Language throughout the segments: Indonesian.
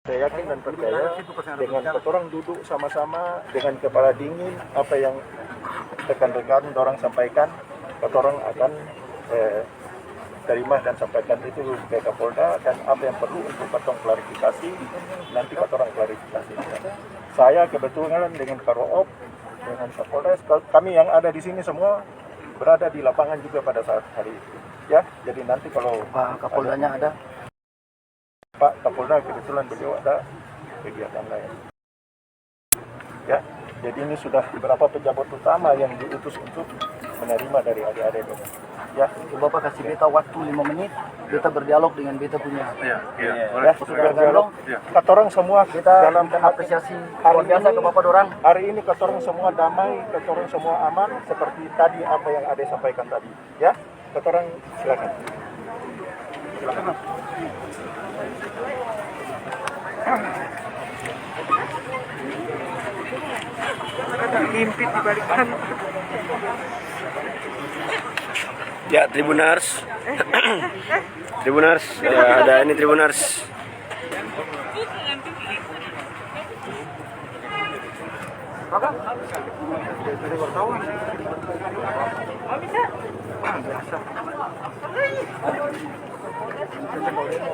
Saya yakin dan percaya dengan orang duduk sama-sama dengan kepala dingin, apa yang rekan-rekan dorang sampaikan, orang akan terima dan sampaikan itu ke Kapolda, dan apa yang perlu untuk katong klarifikasi, nanti orang klarifikasi. Saya kebetulan dengan Karoop, dengan Kapolres, kami yang ada di sini semua berada di lapangan juga pada saat hari itu. Ya, jadi nanti kalau Pak Kapoldanya ada. Pak Kapolda kebetulan beliau ada kegiatan lain. Ya, jadi ini sudah beberapa pejabat utama yang diutus untuk menerima dari adik-adik. Ya, Bapak kasih beta waktu 5 menit, beta berdialog dengan beta punya. ya sudah dialog. Katorang semua Kita dalam apresiasi hari luar biasa ini, ke Bapak dorang. Hari ini katorang semua damai, katorang semua aman seperti tadi apa yang Ade sampaikan tadi. Ya, katorang silakan. Silakan. Ada limpit di balik kantor. Ya, Tribunars. Tribunars, ada ini Tribunars.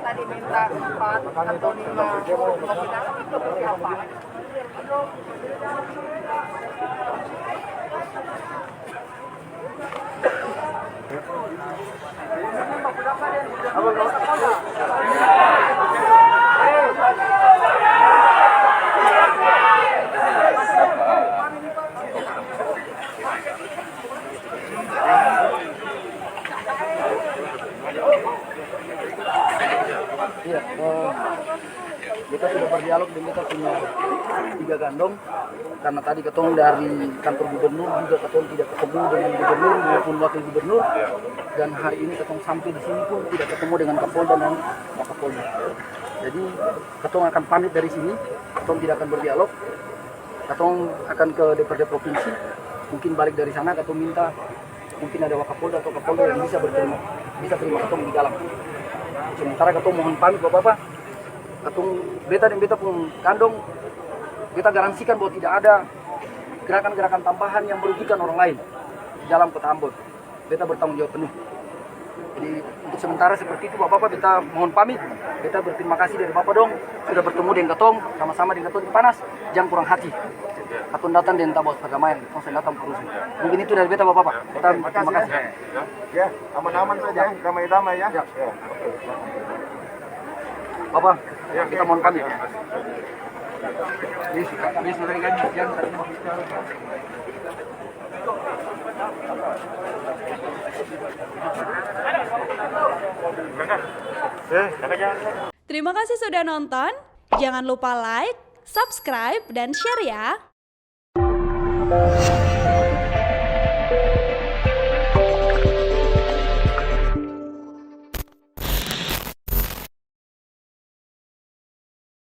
Tadi minta 4 atau 5 seperti apa? Iya, kita sudah berdialog dengan kita punya 3 gandong, karena tadi ketemu dari kantor gubernur juga ketemu tidak ketemu dengan gubernur maupun wakil gubernur, dan hari ini ketemu sampai di sini pun tidak ketemu dengan Kapolda dan Pak Kapolda. Jadi ketemu akan pamit dari sini, ketemu tidak akan berdialog, ketemu akan ke DPRD provinsi, mungkin balik dari sana ketemu minta mungkin ada Wakapolda atau Kapolda yang bisa terima ketemu di dalam. Sementara ketemu mohon pamit Bapak-Bapak, ketemu beta dan beta pun kandung, kita garansikan bahwa tidak ada gerakan-gerakan tambahan yang merugikan orang lain di dalam Kota Ambon. Beta bertanggung jawab penuh. Jadi untuk sementara seperti itu Bapak-Bapak, beta mohon pamit. Beta berterima kasih dari Bapak dong sudah bertemu dengan Ketong, sama-sama dengan Ketong di panas, jangan kurang hati. Ketong datang dan tabos perdamaian, Ketong datang perusahaan. Mungkin itu dari beta Bapak-Bapak. Beta terima kasih. Ya, aman-aman saja, damai-damai ya. Bapak, kita mohon pamit. Ini sudah jangan tadi mau bicara. Terima kasih sudah nonton. Jangan lupa like, subscribe, dan share ya.